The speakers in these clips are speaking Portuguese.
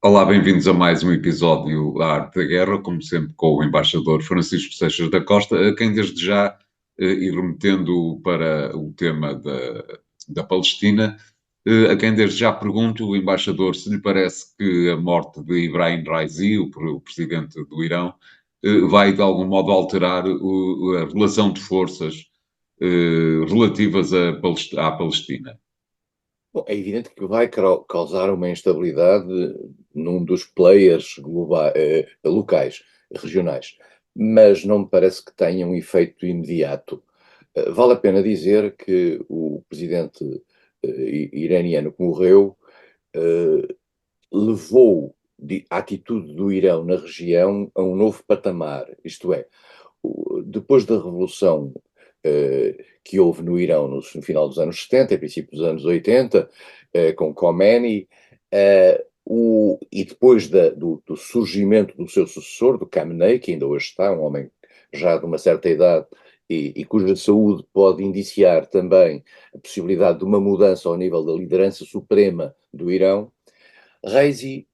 Olá, bem-vindos a mais um episódio da Arte da Guerra, como sempre com o embaixador Francisco Seixas da Costa, a quem desde já, e remetendo para o tema da Palestina, a quem desde já pergunto, o embaixador, se lhe parece que a morte de Ibrahim Raisi, o presidente do Irão, vai de algum modo alterar a relação de forças relativas à Palestina. Bom, é evidente que vai causar uma instabilidade num dos players locais, regionais, mas não me parece que tenha um efeito imediato. Vale a pena dizer que o presidente iraniano que morreu eh, levou a atitude do Irão na região a um novo patamar, isto é, depois da revolução que houve no Irão no final dos anos 70, e princípio dos anos 80, com Khomeini, e depois do surgimento do seu sucessor, do Khamenei, que ainda hoje está, um homem já de uma certa idade e cuja saúde pode indiciar também a possibilidade de uma mudança ao nível da liderança suprema do Irão. Raisi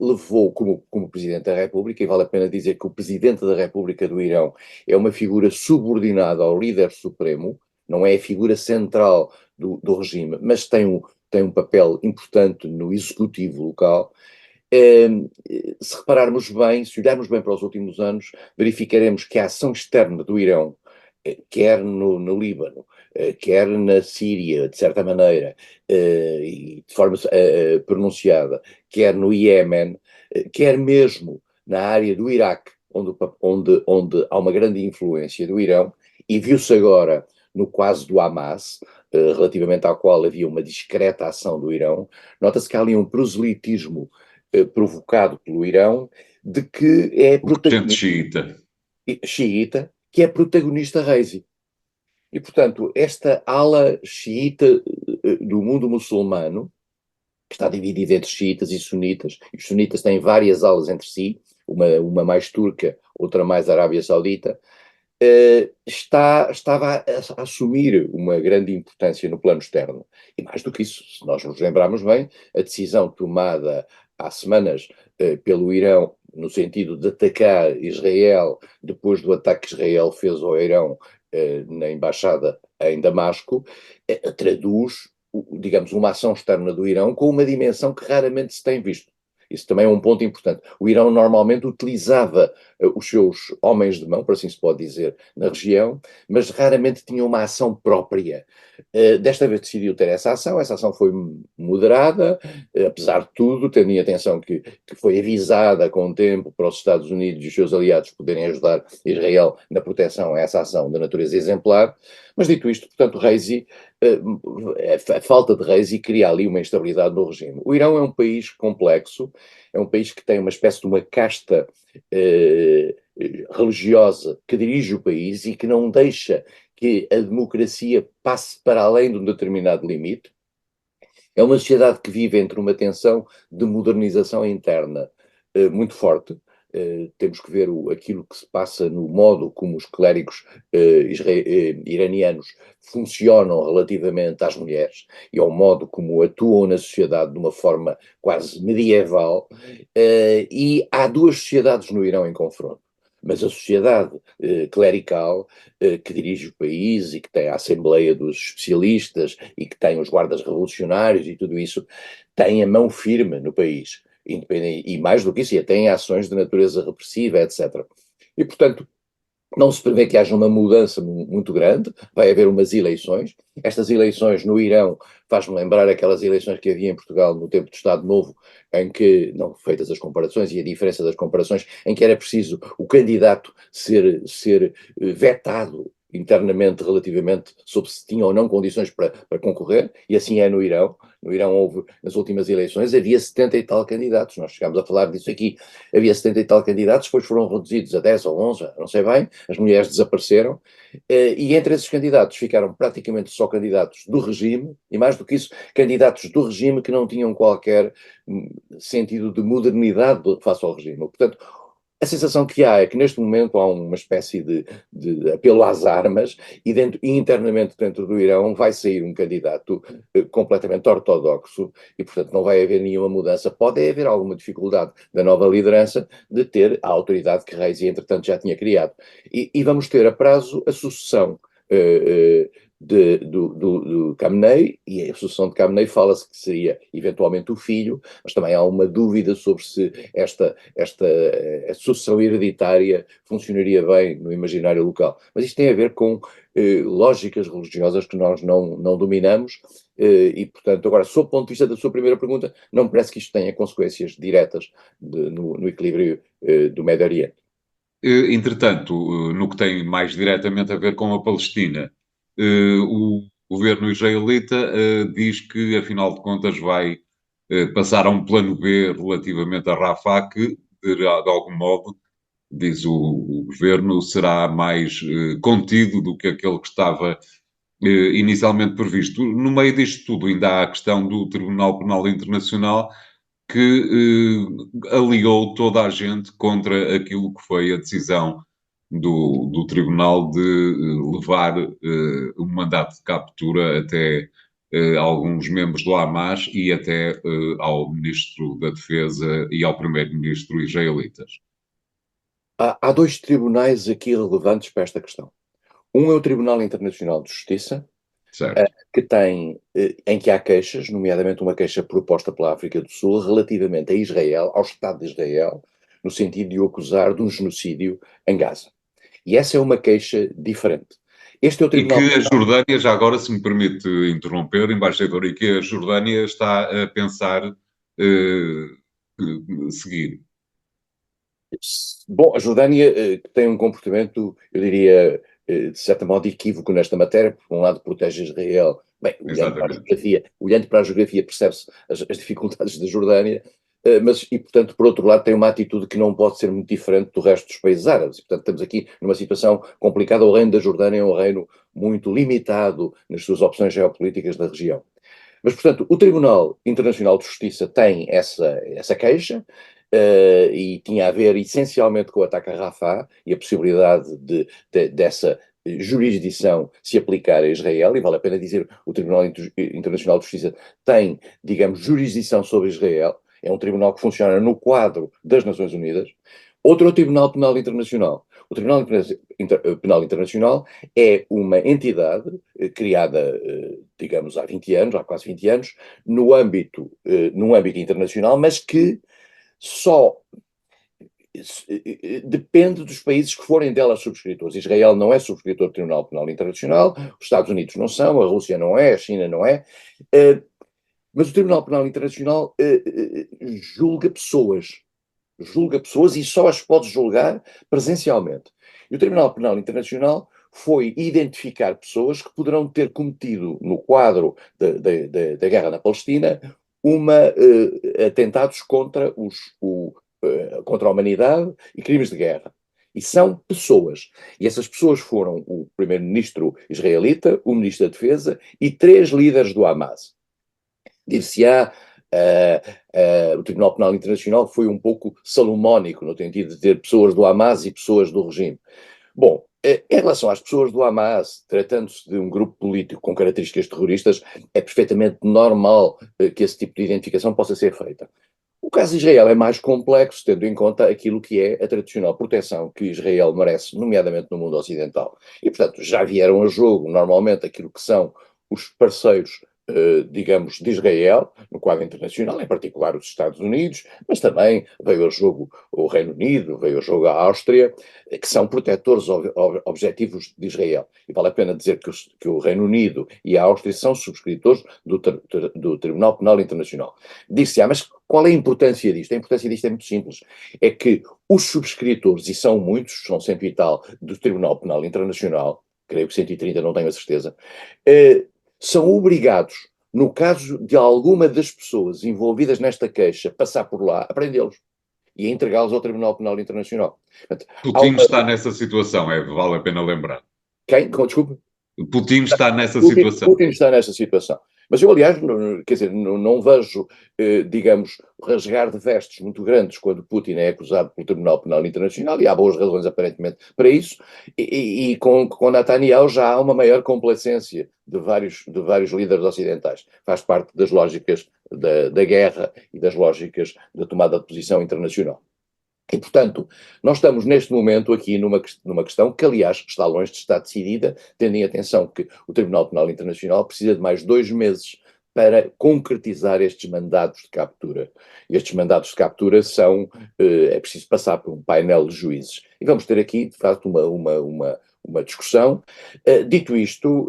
levou como Presidente da República, e vale a pena dizer que o Presidente da República do Irão é uma figura subordinada ao líder supremo, não é a figura central do regime, mas tem um papel importante no executivo local. Se repararmos bem, se olharmos bem para os últimos anos, verificaremos que a ação externa do Irão, quer no Líbano, quer na Síria, de certa maneira, e de forma pronunciada, quer no Iémen, quer mesmo na área do Iraque, onde há uma grande influência do Irão, e viu-se agora no caso do Hamas, relativamente ao qual havia uma discreta ação do Irão, nota-se que há ali um proselitismo provocado pelo Irão, de que é O regente protagonista xiita. xiita, que é protagonista Raisi. E, portanto, esta ala xiita do mundo muçulmano, que está dividida entre xiitas e sunitas, e os sunitas têm várias alas entre si, uma mais turca, outra mais Arábia Saudita, estava a assumir uma grande importância no plano externo. E mais do que isso, se nós nos lembrarmos bem, a decisão tomada há semanas pelo Irão, no sentido de atacar Israel, depois do ataque que Israel fez ao Irão na embaixada em Damasco, traduz, digamos, uma ação externa do Irão com uma dimensão que raramente se tem visto. Isso também é um ponto importante. O Irão normalmente utilizava os seus homens de mão, por assim se pode dizer, na região, mas raramente tinha uma ação própria. Desta vez decidiu ter essa ação foi moderada, apesar de tudo, tendo em atenção que foi avisada com o tempo para os Estados Unidos e os seus aliados poderem ajudar Israel na proteção a essa ação de natureza exemplar. Mas dito isto, portanto, Raisi, a falta de Raisi cria ali uma instabilidade no regime. O Irão é um país complexo, é um país que tem uma espécie de uma casta religiosa que dirige o país e que não deixa que a democracia passe para além de um determinado limite. É uma sociedade que vive entre uma tensão de modernização interna muito forte. Temos que ver aquilo que se passa no modo como os clérigos iranianos funcionam relativamente às mulheres e ao modo como atuam na sociedade de uma forma quase medieval. E há duas sociedades no Irão em confronto. Mas a sociedade clerical que dirige o país e que tem a Assembleia dos Especialistas e que tem os guardas revolucionários e tudo isso, tem a mão firme no país. E mais do que isso, tem ações de natureza repressiva, etc. E, portanto, não se prevê que haja uma mudança muito grande, vai haver umas eleições. Estas eleições no Irão faz-me lembrar aquelas eleições que havia em Portugal no tempo do Estado Novo, em que, não feitas as comparações e a diferença das comparações, em que era preciso o candidato ser vetado internamente relativamente sobre se tinha ou não condições para concorrer, e assim é no Irão. No Irão houve, nas últimas eleições, havia 70 e tal candidatos, nós chegámos a falar disso aqui, havia 70 e tal candidatos, depois foram reduzidos a 10 ou 11, não sei bem, as mulheres desapareceram, e entre esses candidatos ficaram praticamente só candidatos do regime, e mais do que isso, candidatos do regime que não tinham qualquer sentido de modernidade face ao regime. Portanto, A sensação que há é que neste momento há uma espécie de apelo às armas e, internamente dentro do Irão vai sair um candidato completamente ortodoxo e, portanto, não vai haver nenhuma mudança. Pode haver alguma dificuldade da nova liderança de ter a autoridade que Reis, entretanto, já tinha criado. E vamos ter a prazo a sucessão do Khamenei, e a sucessão de Khamenei fala-se que seria eventualmente o filho, mas também há uma dúvida sobre se esta sucessão hereditária funcionaria bem no imaginário local. Mas isto tem a ver com lógicas religiosas que nós não dominamos e, portanto, agora, sob o ponto de vista da sua primeira pergunta, não me parece que isto tenha consequências diretas no equilíbrio do Médio Oriente. Entretanto, no que tem mais diretamente a ver com a Palestina, o governo israelita diz que, afinal de contas, vai passar a um plano B relativamente a Rafah, que, de algum modo, diz o governo, será mais contido do que aquele que estava inicialmente previsto. No meio disto tudo, ainda há a questão do Tribunal Penal Internacional, que aliou toda a gente contra aquilo que foi a decisão do Tribunal de levar um mandato de captura até alguns membros do Hamas e até ao Ministro da Defesa e ao Primeiro-Ministro israelitas. Há dois tribunais aqui relevantes para esta questão. Um é o Tribunal Internacional de Justiça, que tem, em que há queixas, nomeadamente uma queixa proposta pela África do Sul relativamente a Israel, ao Estado de Israel, no sentido de o acusar de um genocídio em Gaza. E essa é uma queixa diferente. Este é o Tribunal... E que a Jordânia, já agora, se me permite interromper, embaixador, e que a Jordânia está a pensar seguir. Bom, a Jordânia tem um comportamento, eu diria, de certo modo equívoco nesta matéria, porque por um lado protege Israel. Bem, olhando para a geografia percebe-se as dificuldades da Jordânia, mas, e portanto, por outro lado, tem uma atitude que não pode ser muito diferente do resto dos países árabes. E, portanto, estamos aqui numa situação complicada. O reino da Jordânia é um reino muito limitado nas suas opções geopolíticas da região. Mas, portanto, o Tribunal Internacional de Justiça tem essa queixa, e tinha a ver essencialmente com o ataque a Rafah e a possibilidade dessa jurisdição se aplicar a Israel, e vale a pena dizer, o Tribunal Internacional de Justiça tem, digamos, jurisdição sobre Israel, é um tribunal que funciona no quadro das Nações Unidas. Outro é o Tribunal Penal Internacional. O Tribunal Penal Internacional é uma entidade criada, digamos, há 20 anos, há quase 20 anos, num âmbito internacional, mas que só depende dos países que forem dela subscritores. Israel não é subscritor do Tribunal Penal Internacional, os Estados Unidos não são, a Rússia não é, a China não é, mas o Tribunal Penal Internacional julga pessoas e só as pode julgar presencialmente. E o Tribunal Penal Internacional foi identificar pessoas que poderão ter cometido, no quadro da guerra na Palestina, atentados contra contra a humanidade e crimes de guerra. E são pessoas. E essas pessoas foram o primeiro-ministro israelita, o ministro da Defesa e 3 líderes do Hamas. Dir-se-á, o Tribunal Penal Internacional foi um pouco salomónico, no sentido de ter pessoas do Hamas e pessoas do regime. Bom, em relação às pessoas do Hamas, tratando-se de um grupo político com características terroristas, é perfeitamente normal que esse tipo de identificação possa ser feita. O caso de Israel é mais complexo, tendo em conta aquilo que é a tradicional proteção que Israel merece, nomeadamente no mundo ocidental. E, portanto, já vieram a jogo, normalmente, aquilo que são os parceiros, digamos, de Israel, no quadro internacional, em particular os Estados Unidos, mas também veio a jogo o Reino Unido, veio a jogo a Áustria, que são protetores objetivos de Israel. E vale a pena dizer que o Reino Unido e a Áustria são subscritores do Tribunal Penal Internacional. Diz-se, mas qual é a importância disto? A importância disto é muito simples. É que os subscritores, e são muitos, são 100 e tal, do Tribunal Penal Internacional, creio que 130, não tenho a certeza, são obrigados, no caso de alguma das pessoas envolvidas nesta queixa, passar por lá, a prendê-los e a entregá-los ao Tribunal Penal Internacional. Portanto, Putin está nessa situação, vale a pena lembrar. Quem? Desculpe. Putin está nessa situação. Putin está nessa situação. Mas eu, aliás, quer dizer, não vejo, digamos, rasgar de vestes muito grandes quando Putin é acusado pelo Tribunal Penal Internacional, e há boas razões, aparentemente, para isso, e com Netanyahu já há uma maior complacência de vários líderes ocidentais. Faz parte das lógicas da guerra e das lógicas da tomada de posição internacional. E, portanto, nós estamos neste momento aqui numa questão que, aliás, está longe de estar decidida, tendo em atenção que o Tribunal Penal Internacional precisa de mais 2 meses para concretizar estes mandados de captura. Estes mandados de captura é preciso passar por um painel de juízes. E vamos ter aqui, de facto, uma discussão. Dito isto,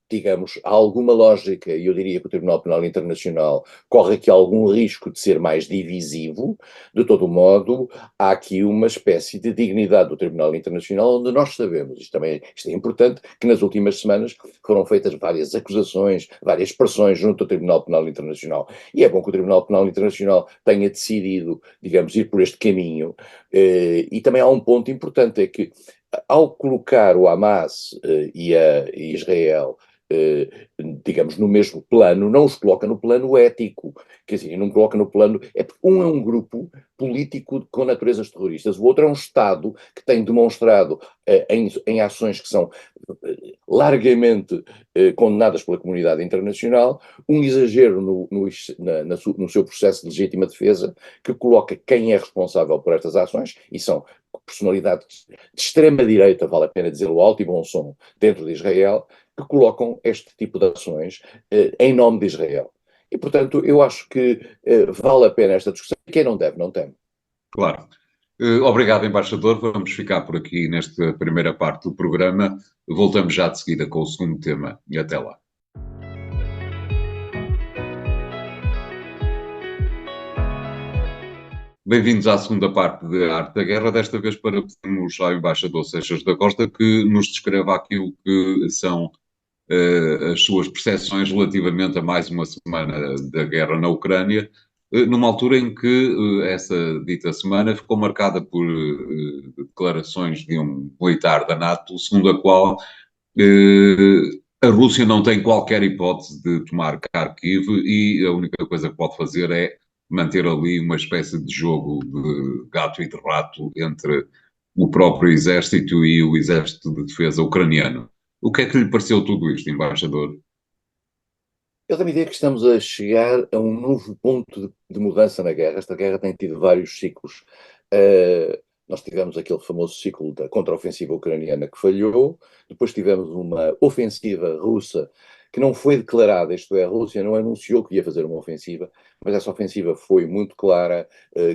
digamos, há alguma lógica, e eu diria que o Tribunal Penal Internacional corre aqui algum risco de ser mais divisivo. De todo modo, há aqui uma espécie de dignidade do Tribunal Internacional, onde nós sabemos, isto é importante, que nas últimas semanas foram feitas várias acusações, várias pressões junto ao Tribunal Penal Internacional. E é bom que o Tribunal Penal Internacional tenha decidido, digamos, ir por este caminho. E também há um ponto importante, é que ao colocar o Hamas e Israel, digamos, no mesmo plano, não os coloca no plano ético, quer dizer, não coloca no plano, porque um é um grupo político com naturezas terroristas, o outro é um Estado que tem demonstrado em ações que são largamente condenadas pela comunidade internacional, um exagero no seu processo de legítima defesa, que coloca quem é responsável por estas ações, e são personalidades de extrema-direita, vale a pena dizer-lo alto e bom som, dentro de Israel, que colocam este tipo de ações em nome de Israel. E, portanto, eu acho que vale a pena esta discussão. Quem não deve, não teme. Claro. Obrigado, embaixador. Vamos ficar por aqui nesta primeira parte do programa. Voltamos já de seguida com o segundo tema e até lá. Bem-vindos à segunda parte de Arte da Guerra, desta vez para pedirmos ao embaixador Seixas da Costa que nos descreva aquilo que são as suas percepções relativamente a mais uma semana da guerra na Ucrânia, numa altura em que essa dita semana ficou marcada por declarações de um militar da NATO, segundo a qual a Rússia não tem qualquer hipótese de tomar Kharkiv e a única coisa que pode fazer é manter ali uma espécie de jogo de gato e de rato entre o próprio exército e o exército de defesa ucraniano. O que é que lhe pareceu tudo isto, embaixador? Eu tenho a ideia que estamos a chegar a um novo ponto de mudança na guerra. Esta guerra tem tido vários ciclos. Nós tivemos aquele famoso ciclo da contraofensiva ucraniana que falhou, depois tivemos uma ofensiva russa que não foi declarada, isto é, a Rússia não anunciou que ia fazer uma ofensiva, mas essa ofensiva foi muito clara,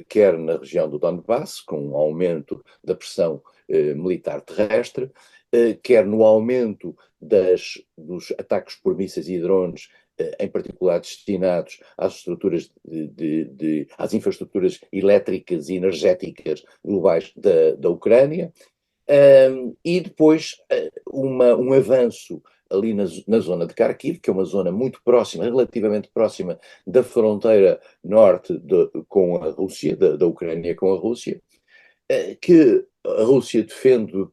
quer na região do Donbass, com um aumento da pressão militar terrestre, quer no aumento dos ataques por mísseis e drones, em particular destinados às estruturas às infraestruturas elétricas e energéticas globais da Ucrânia, e depois um avanço ali na zona de Kharkiv, que é uma zona muito próxima, relativamente próxima da fronteira norte com a Rússia, da Ucrânia com a Rússia, que a Rússia defende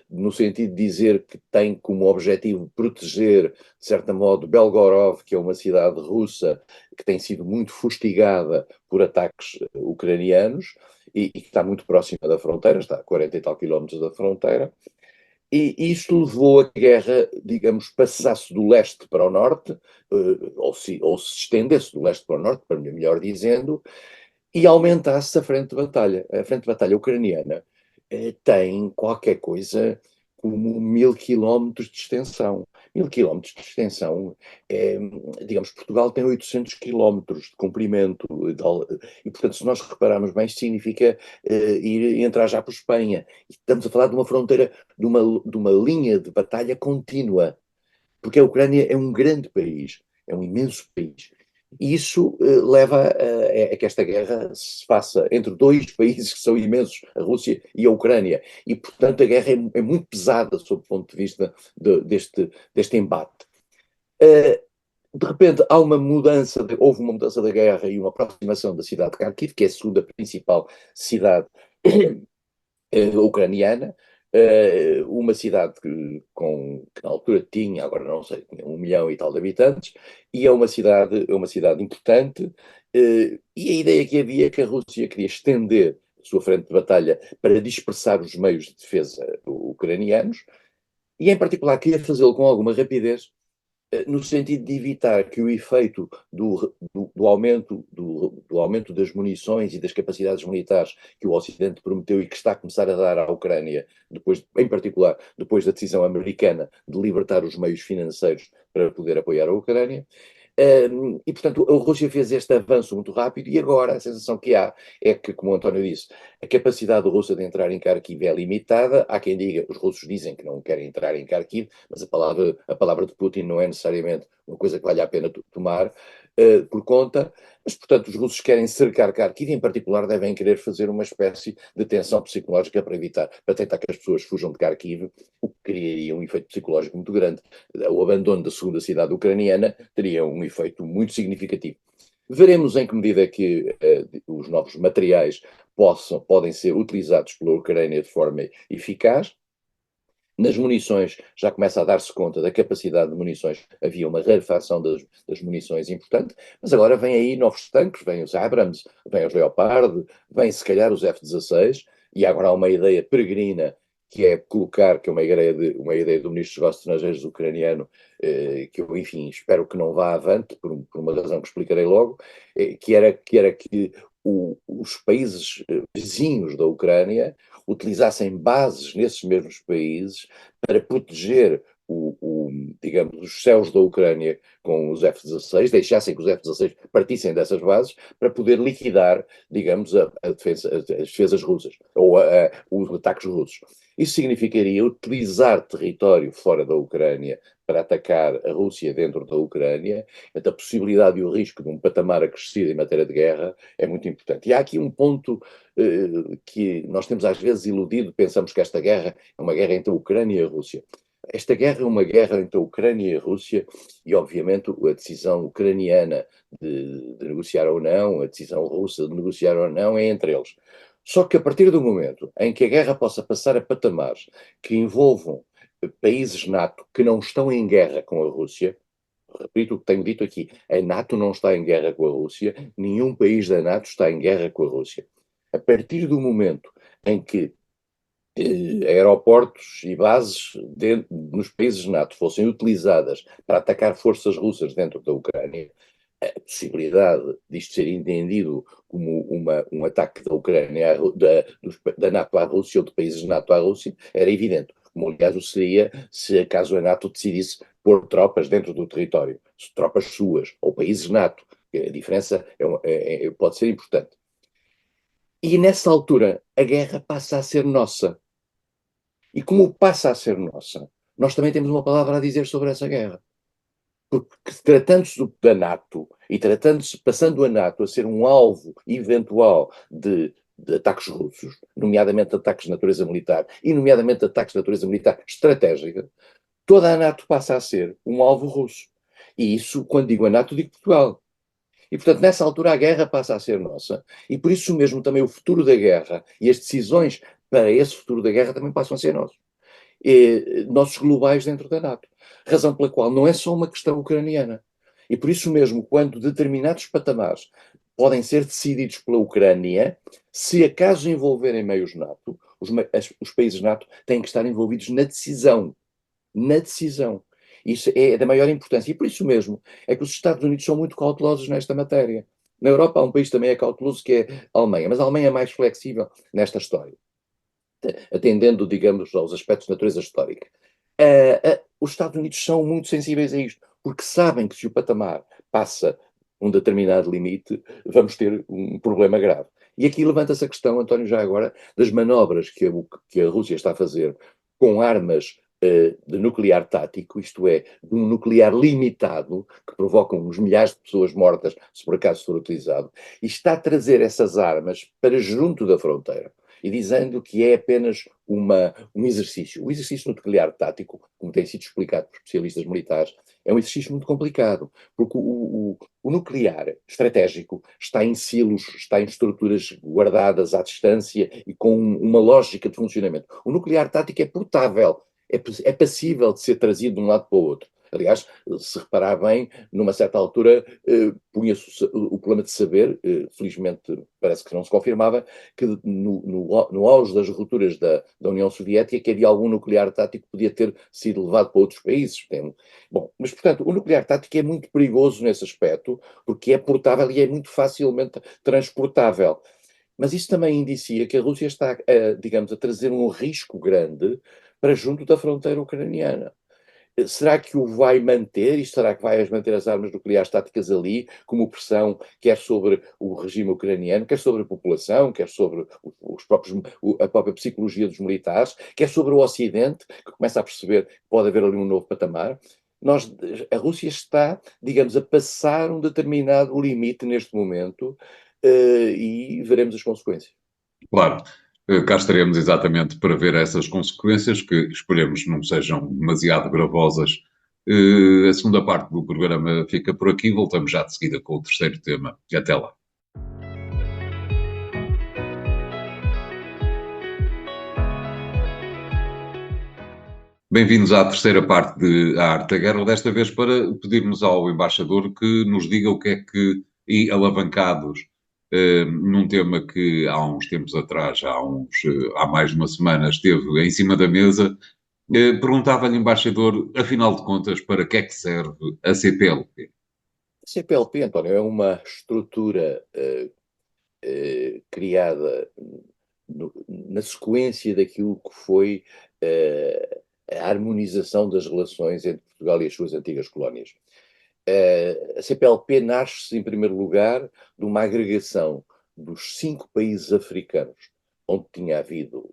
no sentido de dizer que tem como objetivo proteger, de certo modo, Belgorod, que é uma cidade russa que tem sido muito fustigada por ataques ucranianos e que está muito próxima da fronteira, está a 40 e tal quilómetros da fronteira. E isto levou a que a guerra, digamos, passasse do leste para o norte, ou se estendesse do leste para o norte, para melhor dizendo, e aumentasse a frente de batalha. A frente de batalha ucraniana tem qualquer coisa como 1.000 quilómetros de extensão. 1.000 quilómetros de extensão, digamos, Portugal tem 800 quilómetros de comprimento, e portanto, se nós repararmos bem, isto significa entrar já por Espanha. Estamos a falar de uma fronteira, de uma linha de batalha contínua, porque a Ucrânia é um grande país, é um imenso país. E isso leva a que esta guerra se faça entre dois países que são imensos, a Rússia e a Ucrânia. E, portanto, a guerra é muito pesada sob o ponto de vista deste embate. De repente, houve uma mudança da guerra e uma aproximação da cidade de Kharkiv, que é a segunda principal cidade ucraniana, uma cidade que na altura tinha, agora não sei, tinha 1 milhão e tal de habitantes, e é uma cidade importante, e a ideia que havia é que a Rússia queria estender a sua frente de batalha para dispersar os meios de defesa ucranianos, e em particular queria fazê-lo com alguma rapidez, no sentido de evitar que o efeito do aumento das munições e das capacidades militares que o Ocidente prometeu e que está a começar a dar à Ucrânia, depois, em particular depois da decisão americana de libertar os meios financeiros para poder apoiar a Ucrânia. E, portanto, a Rússia fez este avanço muito rápido e agora a sensação que há é que, como o António disse, a capacidade russa de entrar em Kharkiv é limitada. Há quem diga, os russos dizem que não querem entrar em Kharkiv, mas a palavra de Putin não é necessariamente uma coisa que vale a pena tomar por conta. Mas, portanto, os russos querem cercar Kharkiv e, em particular, devem querer fazer uma espécie de tensão psicológica para tentar que as pessoas fujam de Kharkiv, o que criaria um efeito psicológico muito grande. O abandono da segunda cidade ucraniana teria um efeito muito significativo. Veremos em que medida é que os novos materiais podem ser utilizados pela Ucrânia de forma eficaz. Nas munições, já começa a dar-se conta da capacidade de munições. Havia uma rarefação das munições importante, mas agora vêm aí novos tanques, vêm os Abrams, vêm os Leopard, vêm se calhar os F-16, e agora há uma ideia peregrina que é colocar, que é uma ideia do Ministro dos Negócios Estrangeiros ucraniano, que eu, enfim, espero que não vá avante, por uma razão que explicarei logo, que era que os países vizinhos da Ucrânia utilizassem bases nesses mesmos países para proteger digamos, os céus da Ucrânia com os F-16, deixassem que os F-16 partissem dessas bases para poder liquidar, digamos, as defesas russas, ou os ataques russos. Isso significaria utilizar território fora da Ucrânia para atacar a Rússia dentro da Ucrânia. Então, a possibilidade e o risco de um patamar acrescido em matéria de guerra é muito importante. E há aqui um ponto que nós temos às vezes iludido, pensamos que esta guerra é uma guerra entre a Ucrânia e a Rússia. Esta guerra é uma guerra entre a Ucrânia e a Rússia e, obviamente, a decisão ucraniana de negociar ou não, a decisão russa de negociar ou não é entre eles. Só que a partir do momento em que a guerra possa passar a patamares que envolvam países NATO que não estão em guerra com a Rússia, repito o que tenho dito aqui, a NATO não está em guerra com a Rússia, nenhum país da NATO está em guerra com a Rússia. A partir do momento em que aeroportos e bases nos países NATO fossem utilizadas para atacar forças russas dentro da Ucrânia, a possibilidade disto ser entendido como um ataque da Ucrânia, da NATO à Rússia ou de países NATO à Rússia, era evidente. Como, aliás, o seria se acaso a NATO decidisse pôr tropas dentro do território, tropas suas, ou países NATO. A diferença pode ser importante. E nessa altura, a guerra passa a ser nossa. E como passa a ser nossa, nós também temos uma palavra a dizer sobre essa guerra. Porque tratando-se da NATO e passando a NATO a ser um alvo eventual de ataques russos, nomeadamente ataques de natureza militar e nomeadamente ataques de natureza militar estratégica, toda a NATO passa a ser um alvo russo. E isso, quando digo a NATO, digo Portugal. E, portanto, nessa altura a guerra passa a ser nossa. E por isso mesmo também o futuro da guerra e as decisões para esse futuro da guerra também passam a ser nossos. Nossos globais dentro da NATO. Razão pela qual não é só uma questão ucraniana. E por isso mesmo, quando determinados patamares podem ser decididos pela Ucrânia, se acaso envolverem meios NATO, os países NATO têm que estar envolvidos na decisão. Na decisão. Isso é da maior importância. E por isso mesmo é que os Estados Unidos são muito cautelosos nesta matéria. Na Europa há um país também cauteloso, que é a Alemanha, mas a Alemanha é mais flexível nesta história, atendendo, digamos, aos aspectos de natureza histórica. Os Estados Unidos são muito sensíveis a isto, porque sabem que se o patamar passa um determinado limite, vamos ter um problema grave. E aqui levanta-se a questão, António, já agora, das manobras que a Rússia está a fazer com armas de nuclear tático, isto é, de um nuclear limitado, que provocam uns milhares de pessoas mortas, se por acaso for utilizado, e está a trazer essas armas para junto da fronteira. e dizendo que é apenas um exercício. O exercício nuclear tático, como tem sido explicado por especialistas militares, é um exercício muito complicado, porque o nuclear estratégico está em silos, está em estruturas guardadas à distância e com uma lógica de funcionamento. O nuclear tático é portável, é passível de ser trazido de um lado para o outro. Aliás, se reparar bem, numa certa altura punha-se o problema de saber, felizmente parece que não se confirmava, que no auge das rupturas da União Soviética, que havia algum nuclear tático que podia ter sido levado para outros países. Bom, mas portanto, o nuclear tático é muito perigoso nesse aspecto, porque é portável e é muito facilmente transportável. Mas isso também indicia que a Rússia está, digamos, a trazer um risco grande para junto da fronteira ucraniana. Será que o vai manter e será que vai manter as armas nucleares táticas ali como pressão, quer sobre o regime ucraniano, quer sobre a população, quer sobre os próprios, a própria psicologia dos militares, quer sobre o Ocidente, que começa a perceber que pode haver ali um novo patamar? A Rússia está, digamos, a passar um determinado limite neste momento e veremos as consequências. Claro, cá estaremos exatamente para ver essas consequências, que esperemos não sejam demasiado gravosas. A segunda parte do programa fica por aqui, voltamos já de seguida com o terceiro tema. Até lá. Bem-vindos à terceira parte de A Arte da Guerra, desta vez para pedirmos ao embaixador que nos diga o que é que, e alavancados num tema que há uns tempos atrás, há mais de uma semana, esteve em cima da mesa, perguntava-lhe, embaixador, afinal de contas, para que é que serve a CPLP? A CPLP, António, é uma estrutura criada na sequência daquilo que foi a harmonização das relações entre Portugal e as suas antigas colónias. A CPLP nasce, em primeiro lugar, de uma agregação dos 5 países africanos, onde tinha havido,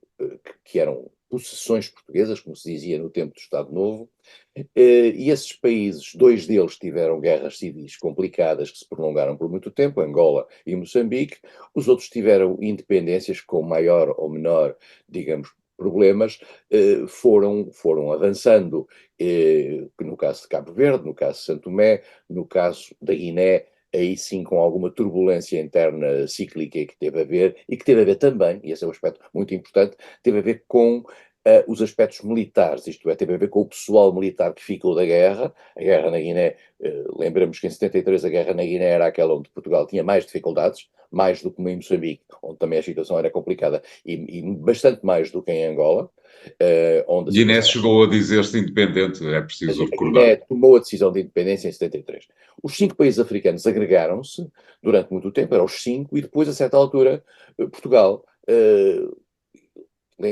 que eram possessões portuguesas, como se dizia no tempo do Estado Novo, e esses países, 2 deles tiveram guerras civis complicadas que se prolongaram por muito tempo, Angola e Moçambique, os outros tiveram independências com maior ou menor, digamos, problemas, foram avançando, no caso de Cabo Verde, no caso de Santo Tomé, no caso da Guiné, aí sim com alguma turbulência interna cíclica que teve a ver, e que teve a ver também, e esse é um aspecto muito importante, teve a ver com os aspectos militares, isto é, teve a ver com o pessoal militar que ficou da guerra. A guerra na Guiné, lembramos que em 73 a guerra na Guiné era aquela onde Portugal tinha mais dificuldades, mais do que em Moçambique, onde também a situação era complicada, e bastante mais do que em Angola, onde a Guiné situação... chegou a dizer-se independente, é preciso A recordar. Guiné tomou a decisão de independência em 73. Os 5 países africanos agregaram-se durante muito tempo, eram os 5, e depois, a certa altura, Portugal,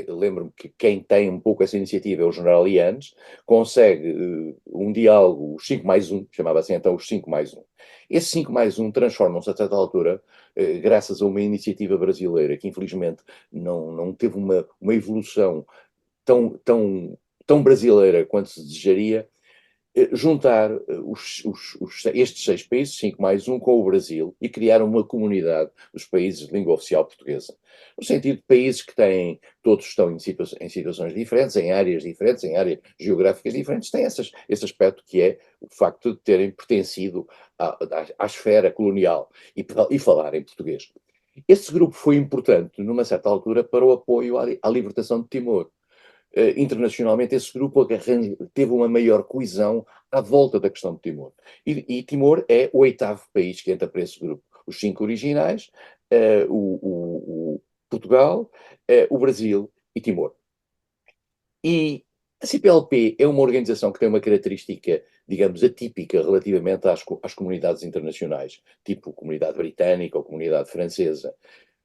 lembro-me que quem tem um pouco essa iniciativa é o general Lianes, consegue um diálogo, os 5 mais 1, chamava assim então os 5 mais 1. Esses 5 mais 1 transformam-se a certa altura, graças a uma iniciativa brasileira que infelizmente não teve uma evolução tão brasileira quanto se desejaria, juntar estes 6 países, 5 mais 1, com o Brasil, e criar uma comunidade dos países de língua oficial portuguesa. No sentido de países que todos estão em situações diferentes, em áreas diferentes, em áreas geográficas diferentes, têm esse aspecto que é o facto de terem pertencido à esfera colonial e falar em português. Esse grupo foi importante, numa certa altura, para o apoio à libertação de Timor. Internacionalmente, esse grupo teve uma maior coesão à volta da questão de Timor. E Timor é o 8º país que entra para esse grupo. Os 5 originais, o Portugal, o Brasil e Timor. E a CPLP é uma organização que tem uma característica, digamos, atípica relativamente às comunidades internacionais, tipo comunidade britânica ou comunidade francesa.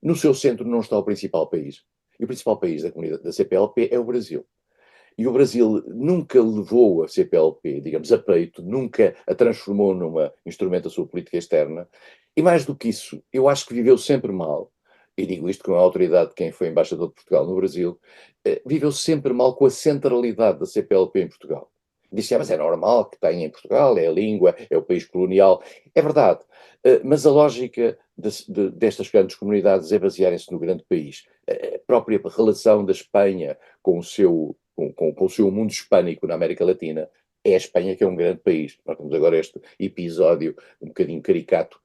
No seu centro não está o principal país. E o principal país da CPLP é o Brasil. E o Brasil nunca levou a CPLP, digamos, a peito, nunca a transformou num instrumento da sua política externa. E mais do que isso, eu acho que viveu sempre mal, e digo isto com a autoridade de quem foi embaixador de Portugal no Brasil, viveu sempre mal com a centralidade da CPLP em Portugal. Disse, mas é normal que tenha em Portugal, é a língua, é o país colonial. É verdade, mas a lógica destas grandes comunidades é basearem-se no grande país. própria relação da Espanha com o seu mundo hispânico na América Latina, é a Espanha que é um grande país. Nós temos agora este episódio um bocadinho caricato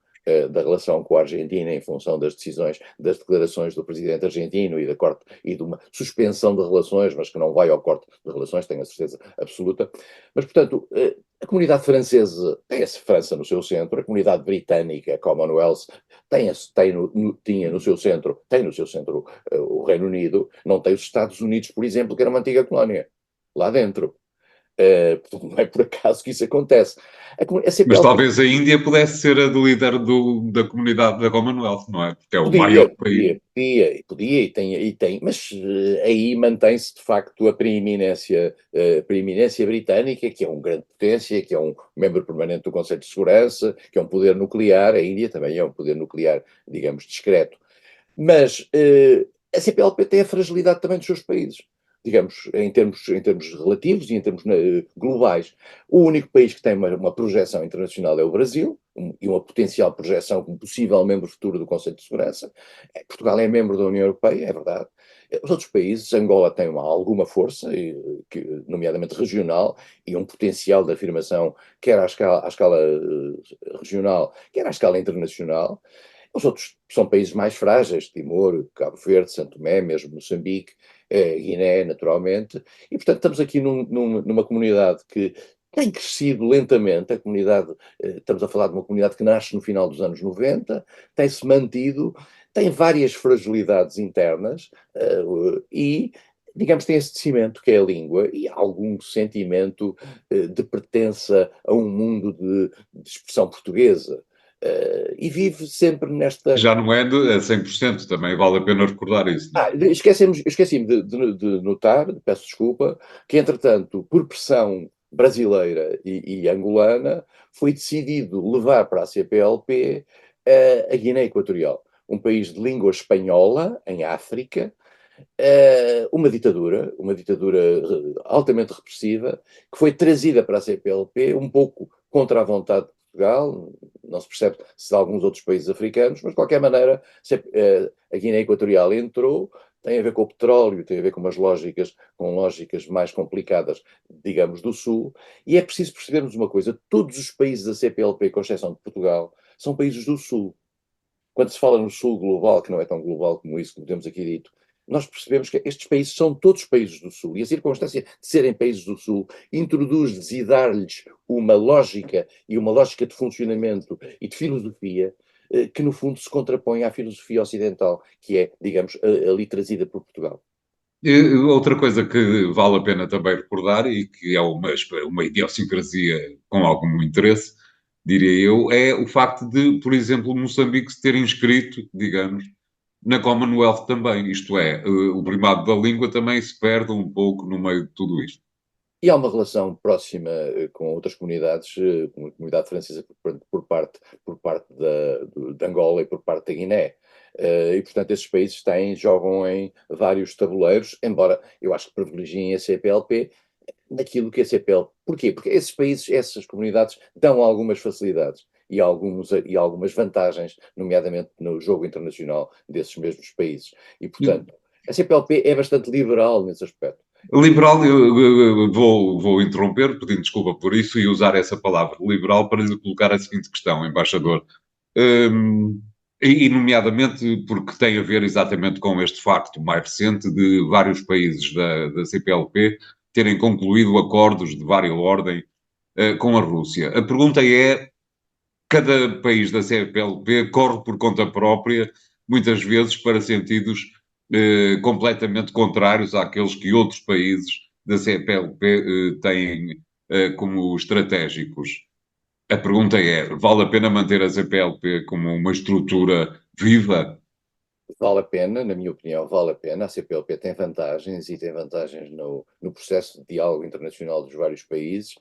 da relação com a Argentina em função das decisões, das declarações do presidente argentino e de uma suspensão de relações, mas que não vai ao corte de relações, tenho a certeza absoluta. Mas, portanto, a comunidade francesa tem a França no seu centro, a comunidade britânica, a Commonwealth, tinha no seu centro, tem no seu centro o Reino Unido, não tem os Estados Unidos, por exemplo, que era uma antiga colónia, lá dentro. Portanto, não é por acaso que isso acontece. A Mas CPLP talvez a Índia pudesse ser a de líder da comunidade da Commonwealth, não é? Porque é o maior podia, país. podia e tem, mas aí mantém-se de facto a preeminência britânica, que é uma grande potência, que é um membro permanente do Conselho de Segurança, que é um poder nuclear. A Índia também é um poder nuclear, digamos, discreto. Mas a CPLP tem a fragilidade também dos seus países, digamos, em termos relativos e em termos globais. O único país que tem uma projeção internacional é o Brasil, e uma potencial projeção como possível membro futuro do Conselho de Segurança. Portugal é membro da União Europeia, é verdade. Os outros países, Angola tem alguma força, nomeadamente regional, e um potencial de afirmação, quer à escala regional, quer à escala internacional. Os outros são países mais frágeis, Timor, Cabo Verde, Santo Tomé, mesmo Moçambique, Guiné, naturalmente, e portanto estamos aqui numa comunidade que tem crescido lentamente, a comunidade, estamos a falar de uma comunidade que nasce no final dos anos 90, tem-se mantido, tem várias fragilidades internas e, digamos, tem esse cimento que é a língua e algum sentimento de pertença a um mundo de expressão portuguesa. E vive sempre nesta. Já não é a 100%, também vale a pena recordar isso, não é? Esqueci-me de notar, peço desculpa, que entretanto, por pressão brasileira e angolana, foi decidido levar para a CPLP a Guiné Equatorial, um país de língua espanhola, em África, uma ditadura altamente repressiva, que foi trazida para a CPLP um pouco contra a vontade de Portugal, não se percebe se de alguns outros países africanos, mas de qualquer maneira a Guiné Equatorial entrou, tem a ver com o petróleo, tem a ver com lógicas mais complicadas, digamos, do Sul, e é preciso percebermos uma coisa, todos os países da CPLP, com exceção de Portugal, são países do Sul. Quando se fala no Sul global, que não é tão global como isso que temos aqui dito, nós percebemos que estes países são todos países do Sul, e a circunstância de serem países do Sul introduz-lhes e dá-lhes uma lógica de funcionamento e de filosofia que no fundo se contrapõe à filosofia ocidental, que é, digamos, ali trazida por Portugal. E outra coisa que vale a pena também recordar, e que é uma idiosincrasia com algum interesse, diria eu, é o facto de, por exemplo, Moçambique se ter inscrito, digamos, na Commonwealth também. Isto é, o primado da língua também se perde um pouco no meio de tudo isto. E há uma relação próxima com outras comunidades, como a comunidade francesa por parte de Angola e por parte da Guiné. E, portanto, esses países jogam em vários tabuleiros, embora eu acho que privilegiem a CPLP naquilo que a CPLP. Porquê? Porque esses países, essas comunidades, dão algumas facilidades e algumas vantagens, nomeadamente no jogo internacional desses mesmos países. E, portanto, a CPLP é bastante liberal nesse aspecto. Liberal, eu vou interromper, pedindo desculpa por isso, e usar essa palavra liberal para lhe colocar a seguinte questão, embaixador. Um, nomeadamente porque tem a ver exatamente com este facto mais recente de vários países da CPLP terem concluído acordos de vária ordem com a Rússia. A pergunta é: cada país da CPLP corre por conta própria, muitas vezes para sentidos completamente contrários àqueles que outros países da CPLP têm como estratégicos. A pergunta é: vale a pena manter a CPLP como uma estrutura viva? Vale a pena, na minha opinião, vale a pena. A CPLP tem vantagens e tem vantagens no processo de diálogo internacional dos vários países.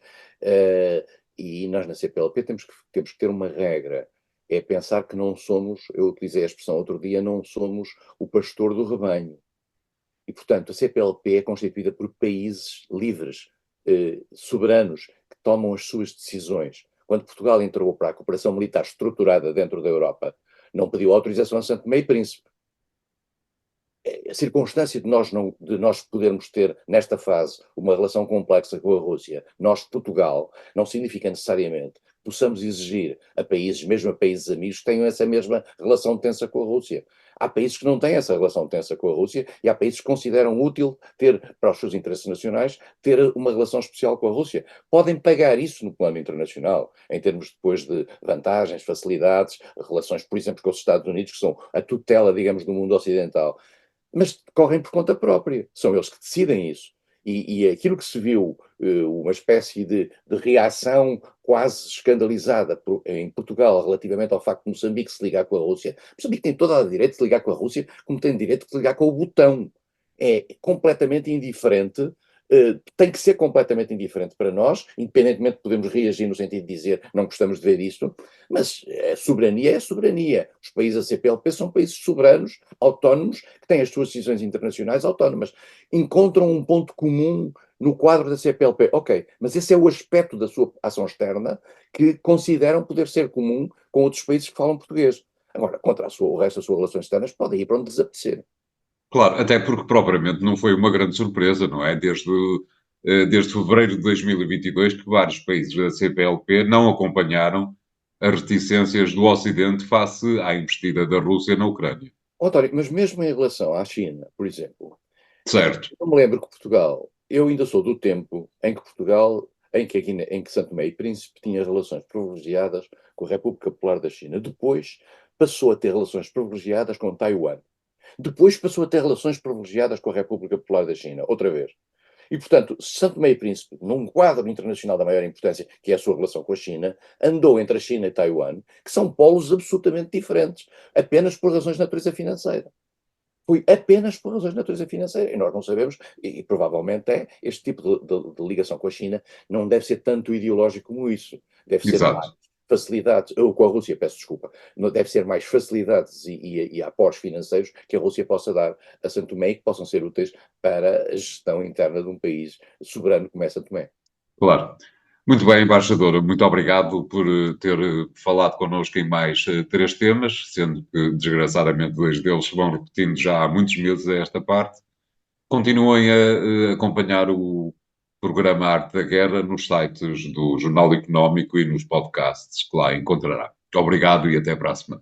E nós na CPLP temos que ter uma regra. É pensar que não somos, eu utilizei a expressão outro dia, não somos o pastor do rebanho. E, portanto, a CPLP é constituída por países livres, soberanos, que tomam as suas decisões. Quando Portugal entrou para a cooperação militar estruturada dentro da Europa, não pediu autorização a Santo Tomé e Príncipe. a circunstância de nós podermos ter, nesta fase, uma relação complexa com a Rússia, nós, Portugal, não significa necessariamente que possamos exigir a países, mesmo a países amigos, que tenham essa mesma relação tensa com a Rússia. Há países que não têm essa relação tensa com a Rússia e há países que consideram útil ter, para os seus interesses nacionais, ter uma relação especial com a Rússia. Podem pagar isso no plano internacional, em termos depois de vantagens, facilidades, relações, por exemplo, com os Estados Unidos, que são a tutela, digamos, do mundo ocidental, mas correm por conta própria, são eles que decidem isso. E aquilo que se viu, uma espécie de reação quase escandalizada em Portugal relativamente ao facto de Moçambique se ligar com a Rússia. Moçambique tem todo o direito de ligar com a Rússia, como tem direito de ligar com o botão. É completamente indiferente, tem que ser completamente indiferente para nós, independentemente de podermos reagir no sentido de dizer não gostamos de ver isto, mas a soberania é a soberania. Os países da CPLP são países soberanos, autónomos, que têm as suas decisões internacionais autónomas. Encontram um ponto comum no quadro da CPLP. Ok, mas esse é o aspecto da sua ação externa que consideram poder ser comum com outros países que falam português. Agora, contra o resto das suas relações externas, podem ir para onde desaparecer. Claro, até porque propriamente não foi uma grande surpresa, não é? Desde fevereiro de 2022 que vários países da CPLP não acompanharam as reticências do Ocidente face à investida da Rússia na Ucrânia. António, mas mesmo em relação à China, por exemplo, Certo, eu me lembro que Portugal, eu ainda sou do tempo em que Portugal, em que Santo Tomé e Príncipe tinha relações privilegiadas com a República Popular da China. Depois passou a ter relações privilegiadas com Taiwan. Depois passou a ter relações privilegiadas com a República Popular da China, outra vez. E, portanto, Santo Tomé e Príncipe, num quadro internacional da maior importância, que é a sua relação com a China, andou entre a China e Taiwan, que são polos absolutamente diferentes, apenas por razões de natureza financeira. Foi apenas por razões de natureza financeira. E nós não sabemos, e provavelmente este tipo de ligação com a China não deve ser tanto ideológico como isso. Deve ser mais exato. facilidades, ou com a Rússia, peço desculpa, não deve ser mais facilidades e apoios financeiros que a Rússia possa dar a Santo Tomé e que possam ser úteis para a gestão interna de um país soberano como é Santo Tomé. Claro. Muito bem, embaixadora, muito obrigado por ter falado connosco em mais três temas, sendo que, desgraçadamente, dois deles se vão repetindo já há muitos meses a esta parte. Continuem a acompanhar o programa Arte da Guerra nos sites do Jornal Económico e nos podcasts que lá encontrará. Obrigado e até a próxima.